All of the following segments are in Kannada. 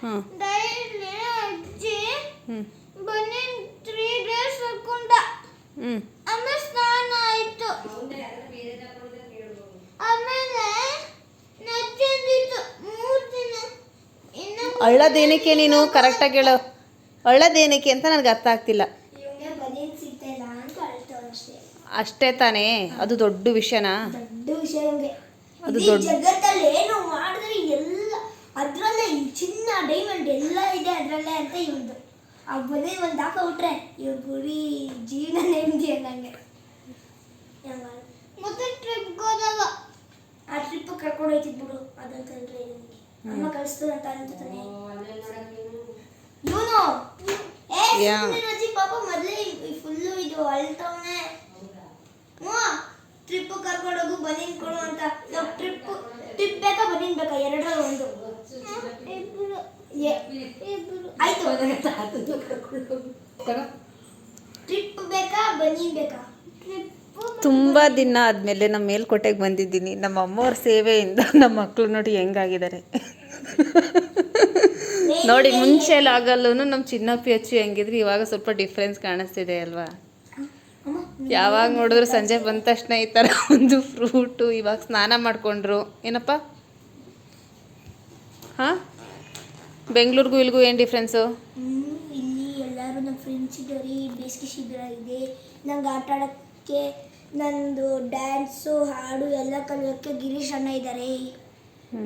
ಹಾಂ ಡೈಲಿ ಅಜ್ಜಿ ಹ್ಞೂ ಬನ್ನಿ 3 ಡೇಸ್ ಹಾಕೊಂಡ ಹ್ಞೂ ಆಮೇಲೆ ಸ್ನಾನ ಆಯ್ತು ಆಮೇಲೆ ನಜ್ಜಂದಿತ್ತು 3 ದಿನ ಇನ್ನು ಅಳ್ಳೋದೇನಕ್ಕೆ ನೀನು ಕರೆಕ್ಟಾಗಿ ಹೇಳು, ಅಳ್ಳೋದೇನಕ್ಕೆ ಅಂತ ನನಗೆ ಅರ್ಥ ಆಗ್ತಿಲ್ಲ. ಇವಂಗೆ ಬನಿಯನ್ ಸಿಗ್ತಾಯಿಲ್ಲ ಅಂತ ಅಳ್ತಾವಳು ಅಷ್ಟೇ. ಅಷ್ಟೇ ತಾನೇ, ಅದು ದೊಡ್ಡ ವಿಷಯನಾ? ದೊಡ್ಡ ವಿಷಯ ಇವಂಗೆ. ಅದು ಇಡೀ ದೊಡ್ಡ ಜಗತ್ತಲ್ಲಿ ಏನು ಮಾಡಿದ್ರೆ ಎಲ್ಲ ಅದ್ರಲ್ಲೇ ಈ ಚಿನ್ನ ಡೈಮಂಡ್ ಎಲ್ಲ ಇದೆ ಅದ್ರಲ್ಲೇ ಅಂತ ಇವ್ದು. ಆ ಬನಿಯನ್ ಒಂದು ಹಾಕೊಂಡ್ಬಿಟ್ರೆ ಇವ್ರ ಗುರಿ ಜೀವನ ನೆಮ್ಮದಿ ಅನ್ನಂಗೆ. ಮತ್ತೆ ಟ್ರಿಪ್ಗೆ ಹೋದಾಗ ಆ ಟ್ರಿಪ್ ಕರ್ಕೊಂಡು ಹೋಯ್ತಿದ್ ಬಿಡು ಅದಂತಂದ್ರೆ ಅಮ್ಮ ಕಳಿಸ್ತು ಅಂತ ಅಂತಾನೆ ಇವನು. ಅಜ್ಜಿ ಪಾಪ ಮೊದಲೇ ಫುಲ್ಲು ಇದು ಅಳ್ತವನೆ. ಟ್ರಿಪ್ ಕರ್ಕೊಂಡು ಹೋಗು ಬನೀನ್ ಕೊಡು ಅಂತ. ನಾವು ಟ್ರಿಪ್ ಬೇಕಾ ಬನೀನ್ ಬೇಕಾ ಎರಡರಲ್ಲಿ ಒಂದು. ಆಯ್ತು, ಟ್ರಿಪ್ ಬೇಕಾ ಬನೀನ್ ಬೇಕಾ? ತುಂಬ ದಿನ ಆದಮೇಲೆ ನಮ್ಮ ಮೇಲ್ಕೋಟೆಗೆ ಬಂದಿದ್ದೀನಿ. ನಮ್ಮ ಅಮ್ಮವ್ರ ಸೇವೆಯಿಂದ ನಮ್ಮ ಮಕ್ಕಳು ನೋಡಿ ಹೆಂಗಾಗಿದ್ದಾರೆ ನೋಡಿ. ಮುಂಚೆ ಎಲ್ಲ ಆಗಲ್ಲೂ ನಮ್ಮ ಚಿನ್ನಪ್ಪಿ ಹಚ್ಚಿ ಹೆಂಗಿದ್ರು, ಇವಾಗ ಸ್ವಲ್ಪ ಡಿಫ್ರೆನ್ಸ್ ಕಾಣಿಸ್ತಿದೆ ಅಲ್ವಾ? ಯಾವಾಗ ನೋಡಿದ್ರು ಸಂಜೆ ಬಂದ ತಕ್ಷಣ ಈ ಥರ ಒಂದು ಫ್ರೂಟು. ಇವಾಗ ಸ್ನಾನ ಮಾಡಿಕೊಂಡ್ರು. ಏನಪ್ಪ? ಹಾಂ, ಬೆಂಗಳೂರಿಗೂ ಇಲ್ಲಿಗೂ ಏನು ಡಿಫ್ರೆನ್ಸು? ಇಲ್ಲಿ ಎಲ್ಲರೂ ನಮ್ಮ ಫ್ರೆಂಡ್ಸ್ ಇದ್ದಾರೆ. ಬೇಸಿಗೆ ಶಿಬಿರ ಇದೆ. ನಂಗೆ ಆಟ ಆಡೋಕ್ಕೆ, ನಂದು ಡ್ಯಾನ್ಸು ಹಾಡು ಎಲ್ಲ ಕಲಿಯೋಕ್ಕೆ ಗಿರೀಶ್ ಅಣ್ಣ ಇದ್ದಾರೆ.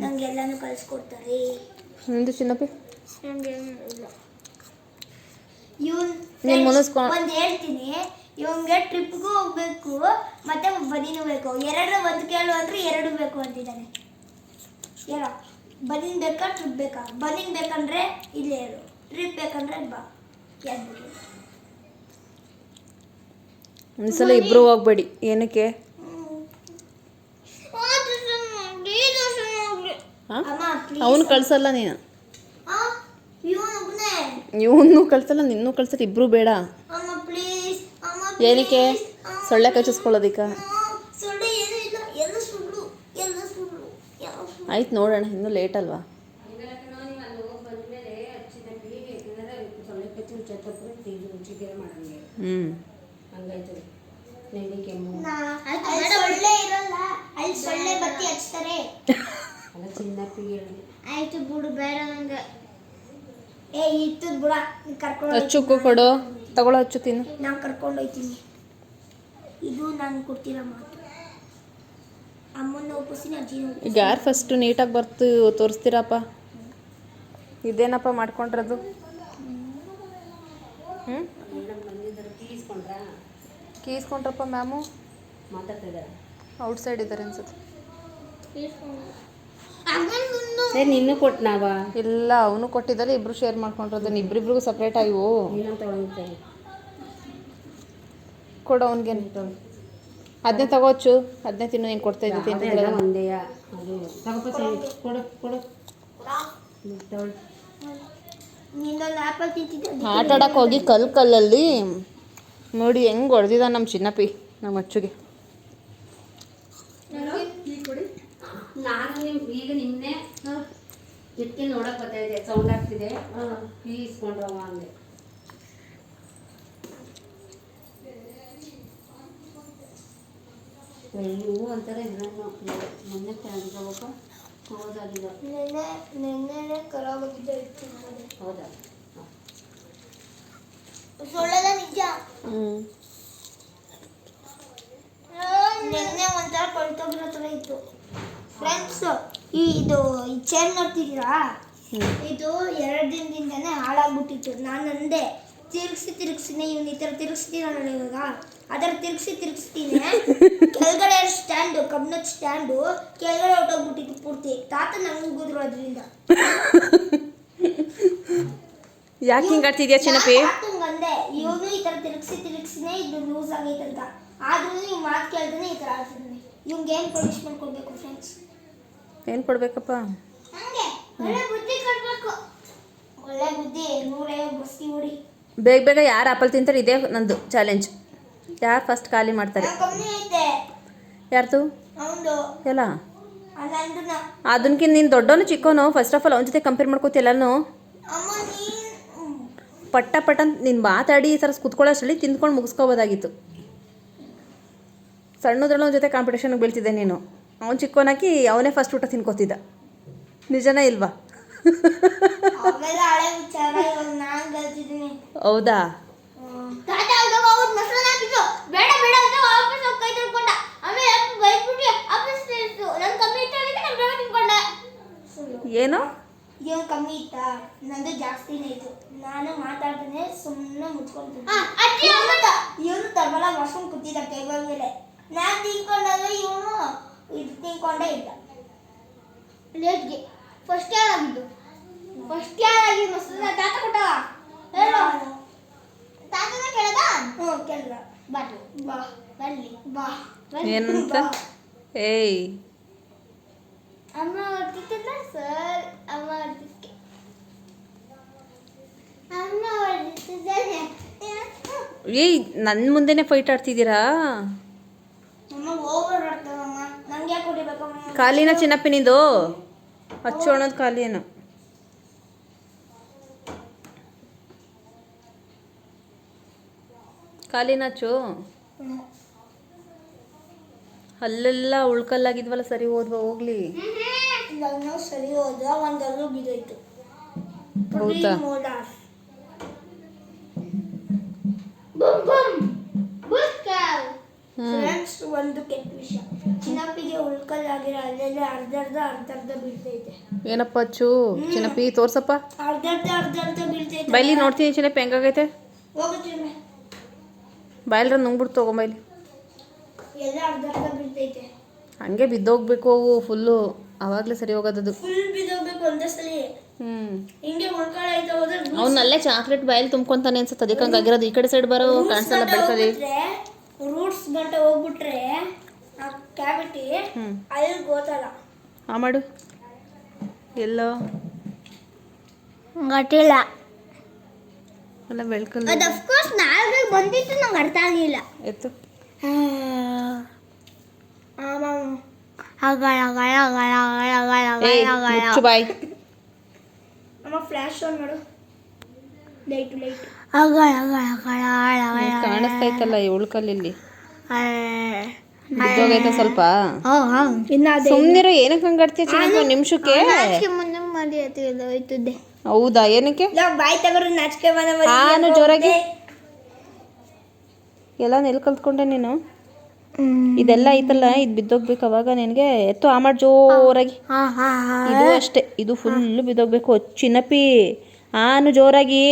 ನಂಗೆ ಎಲ್ಲನೂ ಕಲಿಸ್ಕೊಡ್ತಾರೆ. ನಿಂದು ಚಿನ್ನಪ್ಪಿ? ಒಂದು ಹೇಳ್ತೀನಿ, ಇವಂಗೆ ಟ್ರಿಪ್ಗೂ ಹೋಗ್ಬೇಕು ಮತ್ತೆ ಬನೀನು ಬೇಕು. ಎರಡು ಒಂದು ಕೇಳು ಅಂದ್ರೆ ಎರಡು ಬೇಕು ಅಂತಿದ್ದಾನೆ. ಹೇಳ, ಬನೀನ್ ಬೇಕಾ ಟ್ರಿಪ್ ಬೇಕಾ? ಬನೀನ್ ಬೇಕಂದ್ರೆ ಇಲ್ಲೇ ಹೇಳು, ಟ್ರಿಪ್ ಬೇಕಂದ್ರೆ ಬಾ. ಯಾರು ಒಂದ್ಸಲ ಇಬ್ರು ಹೋಗ್ಬೇಡಿ. ಏನಕ್ಕೆ? ಅವನು ಕಳ್ಸಲ್ಲ ನೀನು, ಇವನು ಕಳ್ಸಲ್ಲ, ನಿನ್ನೂ ಕಳ್ಸಲ್ಲ, ಇಬ್ರು ಬೇಡ. ಏನಕ್ಕೆ? ಸೊಳ್ಳೆ ಕಚ್ಚಿಸ್ಕೊಳ್ಳೋದಿಕ್ಕ? ಆಯ್ತು ನೋಡೋಣ, ಇನ್ನೂ ಲೇಟ್ ಅಲ್ವಾ? ಆಯ್ತು ಬಿಡು, ಬೇಡ ನಂಗೆ. ಇತ್ತು ಬಿಡ, ಕರ್ಕೊಂಡು ಹಚ್ಚು ಕೊಡು, ತಗೊಳ್ಳೋ ಹಚ್ಚು ತಿನ್ನು. ನಾನು ಕರ್ಕೊಂಡು ಹೋಗ್ತೀನಿ. ಇದು ನಾನು ಕೊಡ್ತಿರೋ ಮಾತು. ಅಮ್ಮನ ಒಪ್ಪಿಸ್ತೀನಿ, ಅಜ್ಜಿನ ಒಪ್ಪಿಸ್ತೀನಿ. ಈಗ ಯಾರು ಫಸ್ಟು ನೀಟಾಗಿ ಬರ್ತು ತೋರಿಸ್ತೀರಪ್ಪ? ಇದೇನಪ್ಪ ಮಾಡ್ಕೊಂಡ್ರದು? ಹ್ಞೂ, ಕೀಸ್ಕೊಂಡ್ರಪ್ಪ ಮ್ಯಾಮು. ಔಟ್ಸೈಡ್ ಇದ್ದಾರೆ ಅನ್ಸುತ್ತೆ. ನಿನ್ನೂ ಕೊಟ್ಟನಾವ? ಇಲ್ಲ, ಅವನು ಕೊಟ್ಟಿದ್ದಾರೆ, ಇಬ್ರು ಶೇರ್ ಮಾಡ್ಕೊಂಡ್ರದನ್ನ. ಇಬ್ರಿಬ್ರಿಗೂ ಸಪ್ರೇಟ್ ಆಗಿವು. ಕೊಡು ಅವನಿಗೇನು, ಅದನ್ನೇ ತಗೋಚ್ಚು, ಅದನ್ನೇ ತಿನ್ನು. ಏನು ಕೊಡ್ತಾ ಇದ್ದೆ ಒಂದೇಯ ಕೊಡು ಕೊಡು. ಆಟ ಆಡಕ್ಕೆ ಹೋಗಿ ಕಲ್ಲಲ್ಲಿ ನೋಡಿ ಹೆಂಗೆ ಹೊಡೆದಿದ ನಮ್ಮ ಚಿನ್ನಪ್ಪಿ ನಮ್ಮ ಅಚ್ಚುಗೆ. ನಾನು ಈಗ ನಿನ್ನೆ ಕಿಟಕಿ ನೋಡಕ್ ಬರ್ತಾ ಇದೆ, ಸೌಂಡ್ ಆಗ್ತಿದೆ, ಇಸ್ಕೊಂಡ್ರವ ಅಂದೆ. ಇವು ಅಂತಾರೆ ಇದನ್ನು ಮೊನ್ನೆ ತಗೊಂಡ್ಕೋಬೇಕು, ಕ್ಲೋಸ್ ಆಗಿದೆ. ನೆನ್ನೆ ಕರಾಬಾಗಿದೆ. ಹೌದಾ? ಸೊಳ್ಳೆದ ನಿಜ. ನೆನ್ನೆ ಒಂಥರ ಕೊಳ್ತೋಗಿರೋ ಥರ ಇತ್ತು ಫ್ರೆಂಡ್ಸ್. ಇದು ಈ ಚೇರ್ ನೋಡ್ತಿದ್ದೀರಾ, ಇದು 2 ದಿನದಿಂದನೇ ಹಾಳಾಗ್ಬಿಟ್ಟಿತ್ತು. ನಾನು ಅಂದೆ ತಿರುಗಿಸಿನೇ ಇವ್ನು ಈ ಥರ ತಿರುಗಿಸ್ತೀನಲ್ಲ ಇವಾಗ, ಅದರ ತಿರುಗಿಸ್ತೀನಿ ಕೆಳಗಡೆ ಸ್ಟ್ಯಾಂಡು, ಕಬ್ಬಿಣದ ಸ್ಟ್ಯಾಂಡು ಕೆಳಗಡೆ ಹೊಟ್ಟೋಗ್ಬಿಟ್ಟಿತ್ತು ಪೂರ್ತಿ. ತಾತ ನಂಗೆ ಹೋಗಿದ್ರು ಅದರಿಂದ. ಯಾಕೆ ಹಿಂಗೆ ಆಡ್ತಿದ್ಯಾ ಚಿನ್ನಪ್ಪಿ? ಅಂದೆ ಇವನು ಈ ಥರ ತಿರುಗಿಸಿನೇ ಇದು ಲೂಸ್ ಆಗೈತಂತ. ಆದ್ರೂ ನೀವು ಮಾತು ಕೇಳ್ತಾನೆ ಈ ಥರ ಆಡ್ತಿದ್ದಾನೆ. ಇವ್ಗೆ ಏನು ಪನಿಷ್ಮೆಂಟ್ ಕೊಡಬೇಕು ಫ್ರೆಂಡ್ಸ್? ಏನು ಕೊಡಬೇಕಪ್ಪ? ಹಂಗೆ ಒಳ್ಳೆ ಬುದ್ಧಿ ಕೊಡಬೇಕು. ಒಳ್ಳೆ ಬುದ್ಧಿ 150 ಬಸ್ತಿ ಹೊಡಿ. ಬೇಗ ಬೇಗ ಯಾರು ಆಪಲ್ ತಿಂತಾರೆ, ಇದೇ ನಂದು ಚಾಲೆಂಜ್. ಯಾರು ಫಸ್ಟ್ ಖಾಲಿ ಮಾಡ್ತಾರೆ? ಕಮ್ಮಿ ಐತೆ. ಯಾರ್ದು? ಅವನು ಎಲ್ಲ ಅದನ್ನ ಅದನ್ಕಿಂತ ನೀನು ದೊಡ್ಡವನು ಚಿಕ್ಕವನು? ಫಸ್ಟ್ ಆಫ್ ಆಲ್ ಅವನ ಜೊತೆ ಕಂಪೇರ್ ಮಾಡ್ಕೋತಿ ಎಲ್ಲನೂ. ಅಮ್ಮ ನೀನ್ ಪಟ್ಟ ಪಟ್ಟ ಅಂತ ನೀನು ಮಾತಾಡಿ ಈ ಥರ ಕುತ್ಕೊಳ್ಳೋಷ್ಟರಲ್ಲಿ ತಿಂದ್ಕೊಂಡು ಮುಗಿಸ್ಕೋಬೋದಾಗಿತ್ತು. ಸಣ್ಣದ್ರಲ್ಲ ಅವನ ಜೊತೆ ಕಾಂಪಿಟೇಷನ್ಗೆ ಬೀಳ್ತಿದ್ದೆ ನೀನು. ಅವ್ನು ಚಿಕ್ಕವನಾಕಿ ಅವನೇ ಫಸ್ಟ್ ಊಟ ತಿನ್ಕೋತಿದ್ದ. ನಿಜನೇ ಇಲ್ವಾ? ಅವೆಲ್ಲ ಹಳೆ ವಿಚಾರ. ಇವಾಗ ನಾನು ಗೆಲ್ತಿದ್ದೀನಿ. ಹೌದಾ? ತಾತ ಅವ್ರು ಮೊಸರು ಹಾಕಿದ್ರು ಬೇಡ ಬೇಡ ಅಂತ ವಾಪಸ್ ಹೋಗಿ ಕೈ ತೊಳ್ಕೊಂಡ. ಆಮೇಲೆ ಬೈದ್ಬಿಟ್ಟು ವಾಪಸ್ ಸೇರಿತು. ನಾನು ಕಮ್ಮಿ ಇಟ್ಟಾಗಿದ್ದೆ ನಾನು ಬೇಗ ತಿನ್ಕೊಂಡೆ. ಏನು ಏನು ಕಮ್ಮಿ ಇತ್ತಾ? ನಂದು ಜಾಸ್ತಿನೇ ಇತ್ತು. ನಾನು ಮಾತಾಡ್ತಾನೆ ಸುಮ್ಮನೆ ಮುಚ್ಕೊಂತೀನಿ. ಇವನು ತಬಲ ಮಾಡ್ಕೊಂಡು ಕೂತಿದ್ದ ಟೇಬಲ್ ಮೇಲೆ. ನಾನು ತಿನ್ಕೊಂಡಾಗ ಇವನು ಇದು ತಿನ್ಕೊಂಡೇ ಇದ್ದ. ಲೇಟ್ಗೆ ಫಸ್ಟ್ ಯಾರಾಗಿದ್ದು? ಫಸ್ಟ್ ಯಾರಾಗಿದ್ದು ಮೊಸರು ತಾತ ಕೊಟ್ಟವ? ಹೇಳು. ತಾತನ ಕೇಳ್ದ? ಹ್ಞೂ ಕೇಳ್ದ. ಬರ್ಲಿ ಬಾ ಬರ್ಲಿ ಬಾ ಏನಂತ? ಏಯ್ ಅಮ್ಮ ಹೊಡ್ತಿದ್ದ ಸರ್. ಅಮ್ಮ ಹೊಡ್ತಿದ್ಕೆ ಅಮ್ಮ ಹೊಡ್ತಿದ್ದಾನೆ. ಏಯ್ ನನ್ನ ಮುಂದೆನೇ ಫೈಟ್ ಆಡ್ತಿದ್ದೀರಾ? ಅಮ್ಮ ಓವರ್ ಆಡ್ತಾವಮ್ಮ. ನಂಗೆ ಯಾಕೆ ಹೊಡಿಬೇಕಮ್ಮ? ಕಾಲಿನ ಚಿನ್ನಪ್ಪಿನಿಂದು ಹಚ್ಚೋಣದ ಕಾಲಿನ. ಕಾಲಿನ ಹಚ್ಚು. ಅಲ್ಲೆಲ್ಲ ಉಳ್ಕಲ್ಲಾಗಿದ್ವಲ್ಲ, ಸರಿ ಹೋದ್ವಾ? ಹೋಗ್ಲಿ. ಇವಾಗ ನಾವು ಸರಿ ಹೋದ ಒಂದು ಅಲ್ಲು ಬಿದ್ದೋಯ್ತು. ಹೌದಾ? ಫ್ರೆಂಡ್ಸ್, ಒಂದು ಕೆಟ್ಟ ವಿಷಯ. ಚಿನ್ನಪ್ಪಿಗೆ ಉಳ್ಕಲ್ಲಾಗಿರೋ ಅಲ್ಲೆಲ್ಲ ಅರ್ಧ ಬೀಳ್ತೈತೆ. ಏನಪ್ಪ ಹಚ್ಚು ಚಿನ್ನಪ್ಪಿ? ತೋರ್ಸಪ್ಪ. ಅರ್ಧ ಬೀಳ್ತೈತೆ. ಬೈಲಿ ನೋಡ್ತೀನಿ ಚಿನ್ನಪ್ಪಿ ಹೆಂಗಾಗೈತೆ. ಹೋಗುತ್ತೀನಿ. ಬಾಯ್ಲ್ರ ನುಂಗ್ಬಿಟ್ಟು ತೊಗೊಂಬೈಲಿ. ಎಲ್ಲ ಅರ್ಧ ಬೀಳ್ತೈತೆ. ಹಂಗೆ ಬಿದ್ದೋಗ್ಬೇಕು ಅವು ಫುಲ್ಲು, ಆವಾಗಲೇ ಸರಿ ಹೋಗೋದದು. ಫುಲ್ ಬಿದ್ದೋಗ್ಬೇಕು ಒಂದೇ ಸಲ. ಹಿಂಗೆ ಉಳ್ಕೊಳ್ಳೈತೆ ಹೋದ್ರೆ ಅವನಲ್ಲೇ ಚಾಕ್ಲೇಟ್ ಬಾಯಲ್ಲಿ ತುಂಬ್ಕೊಂತಾನೆ ಅನ್ಸುತ್ತೆ. ಅದಕ್ಕೆ ಹಂಗಾಗಿರೋದು. ಈ ಕಡೆ ಸೈಡ್ ಬರೋ ಕಾಣಿಸಲ್ಲ, ಬೆಳ್ಕಲ್ಲಿ. ರೂಟ್ಸ್ ಗಂಟ ಹೋಗ್ಬಿಟ್ರೆ ಆ ಕ್ಯಾವಿಟಿ ಅಲ್ಲಿ ಗೊತ್ತಲ್ಲ. ಮಾಡು. ಎಲ್ಲೋ ಗೊತ್ತಿಲ್ಲ. ಎಲ್ಲ ಬೆಳ್ಕಲ್ಲಿ. ಅದು ಅಫ್ಕೋರ್ಸ್ ನಾಲ್ಗೆ ಬಂದಿತ್ತು, ನಂಗೆ ಅರ್ಥ ಆಗಲಿಲ್ಲ. ಎತ್ತು. ಮುಚ್ಚು ಬಾಯ್. ಅಮ್ಮ ಫ್ಲಾಶ್ ಆನ್ ಮಾಡು. ಲೈಟ್ ಕಾಣಿಸ್ತಾ ಇತ್ತಲ್ಲ ಈ ಉಳ್ಕಲ್ಲಿ. ಬಿದ್ದೋಗೈತೆ ಸ್ವಲ್ಪ. ಸುಮ್ಮನಿರೋ. ಏನಕ್ಕೆ ಹಂಗಾಡ್ತೀಯ ಚಿನ್ನಪ್ಪ? ನಿಮಿಷಕ್ಕೆ. ಹೌದಾ? ಏನಕ್ಕೆ? ಬಾಯ್ ತಗೋರು ನಾಚಿಕೆ ನಾನು ಜೋರಾಗಿ ಎಲ್ಲ ನೆಲ್ ಕಲ್ತ್ಕೊಂಡೆ ನೀನು. ಇದೆಲ್ಲ ಐತಲ್ಲ, ಇದು ಬಿದ್ದೋಗ್ಬೇಕು ಅವಾಗ ನಿನಗೆ. ಎತ್ತು ಮಾಡಿ ಜೋರಾಗಿ. ಇದು ಅಷ್ಟೇ, ಇದು ಫುಲ್ಲು ಬಿದ್ದೋಗ್ಬೇಕು ಚಿನ್ನಪ್ಪಿ. ಆನು ಜೋರಾಗಿ.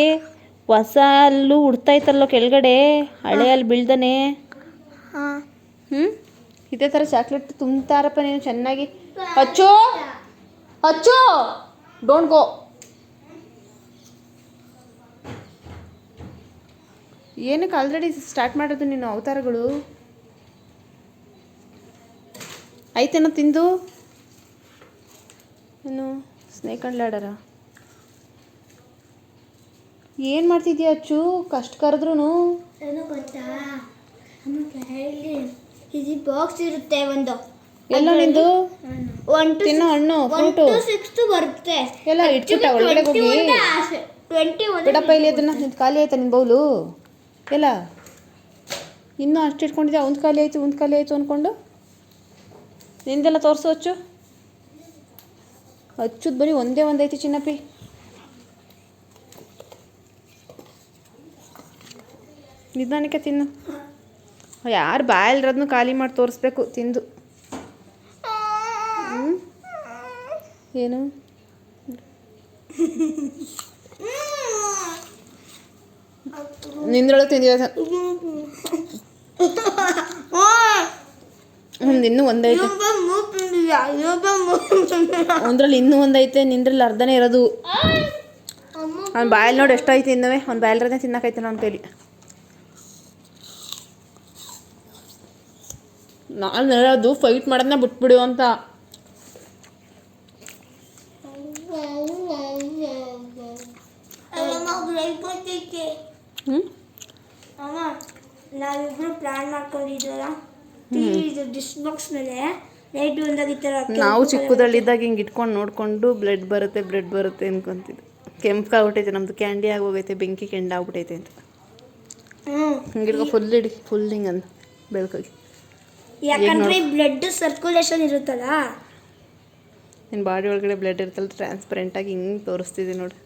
ಹೊಸ ಅಲ್ಲೂ ಉಡ್ತಾಯ್ತಲ್ಲೋ ಕೆಳಗಡೆ, ಹಳೆ ಅಲ್ಲಿ ಬೀಳ್ದಾನೆ. ಇದೇ ಥರ ಚಾಕ್ಲೇಟ್ ತುಂಬ್ತಾರಪ್ಪ ನೀನು ಚೆನ್ನಾಗಿ. ಹಚ್ಚು ಹಚ್ಚು, ಡೋಂಟ್ ಗೋ. ಏನಕ್ಕೆ ಆಲ್ರೆಡಿ ಸ್ಟಾರ್ಟ್ ಮಾಡೋದು ನೀನು ಅವತಾರಗಳು? ಆಯ್ತೇನೋ ತಿಂದು. ಏನು ಸ್ನೇಕ್ ಆ್ಯಂಡ್ ಲ್ಯಾಡರ? ಏನು ಮಾಡ್ತಿದ್ಯಾ ಅಚ್ಚು? ಕಷ್ಟ ಕರೆದ್ರೂ ಏನು ಗೊತ್ತಾ? ಇದು ಬಾಕ್ಸ್ ಇರುತ್ತೆ ಒಂದು. ಎಲ್ಲ ನಿಂದು ತಿನ್ನೋ ಹಣ್ಣು ಫ್ರೂಟು 6 ಬರುತ್ತೆ. ಎಲ್ಲ ಇಟ್ಬಿಟ್ಟ ಒಳಗಡೆ ಹೋಗಿ. 21 ಬಿಡಪ್ಪ ಇಲ್ಲಿ ಅದನ್ನು. ನಿಂದು ಖಾಲಿ ಆಯ್ತಾ ನಿನ್ನ ಬೌಲು? ಎಲ್ಲ ಇನ್ನೂ ಅಷ್ಟು ಇಟ್ಕೊಂಡಿದ್ದೆ. ಒಂದು ಖಾಲಿ ಆಯಿತು ಅಂದ್ಕೊಂಡು. ನಿಂದೆಲ್ಲ ತೋರಿಸು ಹಚ್ಚು. ಹಚ್ಚುದು ಬರೀ ಒಂದೇ ಒಂದೈತಿ ಚಿನ್ನಪ್ಪಿ. ನಿಧಾನಕ್ಕೆ ತಿನ್ನು. ಯಾರು ಬಾಯಲ್ಲಿರೋದನ್ನು ಖಾಲಿ ಮಾಡಿ ತೋರಿಸ್ಬೇಕು ತಿಂದು. ಏನು ನಿಂದ್ರೊಳಗೆ ತಿಂದಿರೋದು. ಇನ್ನೂ ಒಂದೈತೆ. ಒಂದ್ರಲ್ಲಿ ಇನ್ನೂ ಒಂದೈತೆ, ನಿಂದ್ರಲ್ಲಿ ಅರ್ಧನೇ ಇರೋದು. ಅವ್ನ ಬಾಯಲ್ಲಿ ನೋಡಿ ಎಷ್ಟೈತೆ ಇನ್ನವೇ. ಅವ್ನು ಬಾಯಲ್ಲಿರೋದೇ ತಿನ್ನಕೈತೆ ನನ್ನ ಕೈಲಿ. ನಾನು ಹೇಳೋದು ಫೈಟ್ ಮಾಡೋದನ್ನ ಬಿಟ್ಬಿಡು ಅಂತ. ನಾವಿಬ್ರು ಪ್ಲಾನ್ ಮಾಡ್ಕೊಂಡಿದ್ವಲ್ಲ, ಡಿಶ್ ಬಾಕ್ಸ್ ಮೇಲೆ ಲೈಟ್ ಒಂದಾಗಿ. ನಾವು ಚಿಕ್ಕದ್ರಲ್ಲಿದ್ದಾಗ ಹಿಂಗೆ ಇಟ್ಕೊಂಡು ನೋಡಿಕೊಂಡು ಬ್ಲಡ್ ಬರುತ್ತೆ ಅನ್ಕೊಂತಿದ್ದೆ. ಕೆಂಪ್ಕಾಗ್ಬಿಟ್ಟೈತೆ ನಮ್ಮದು ಕ್ಯಾಂಡಿ ಆಗೋಗೈತೆ ಬೆಂಕಿ ಕೆಂಡ ಆಗ್ಬಿಟ್ಟೈತೆ ಅಂತ ಹಿಂಗಿಡ್ಕೊ ಫುಲ್ ಇಡಿ ಫುಲ್ ಹಿಂಗಂದು ಬೆಳ್ಕಾಗಿ ಯಾಕಂದ್ರೆ ಬ್ಲಡ್ ಸರ್ಕ್ಯುಲೇಷನ್ ಇರುತ್ತಲ್ಲ. ನಿನ್ನ ಬಾಡಿ ಒಳಗಡೆ ಬ್ಲಡ್ ಇರ್ತಲ್ಲ ಟ್ರಾನ್ಸ್ಪರೆಂಟಾಗಿ ಹಿಂಗೆ ತೋರಿಸ್ತಿದೆ ನೋಡಿ.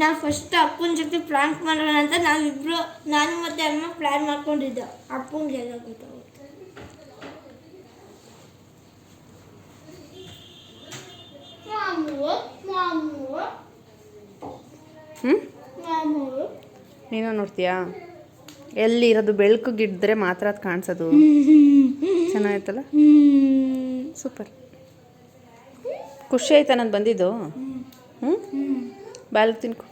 ನಾವು ಫಸ್ಟ್ ಅಪ್ಪನ ಜೊತೆ ಪ್ಲಾಂಕ್ ಮಾಡೋಣ ಅಂತ ನಾವಿಬ್ರು, ನಾನು ಮತ್ತೆ ಅಮ್ಮ ಪ್ಲಾನ್ ಮಾಡ್ಕೊಂಡಿದ್ದೆ. ಅಪ್ಪನಿಗೆ ಎಲ್ಲ ಗೊತ್ತಾಗುತ್ತೆ. ನೀನು ನೋಡ್ತೀಯಾ? ಎಲ್ಲಿ ಇರೋದು ಬೆಳಕು ಗಿಡ್ದ್ರೆ ಮಾತ್ರ ಅದು ಕಾಣಿಸೋದು. ಚೆನ್ನಾಗಿತ್ತಲ್ಲ, ಸೂಪರ್. ಖುಷಿ ಆಯ್ತಾ ನಾನು ಬಂದಿದ್ದು? ಬಾಲ್ ತಿನ್ಕೊ.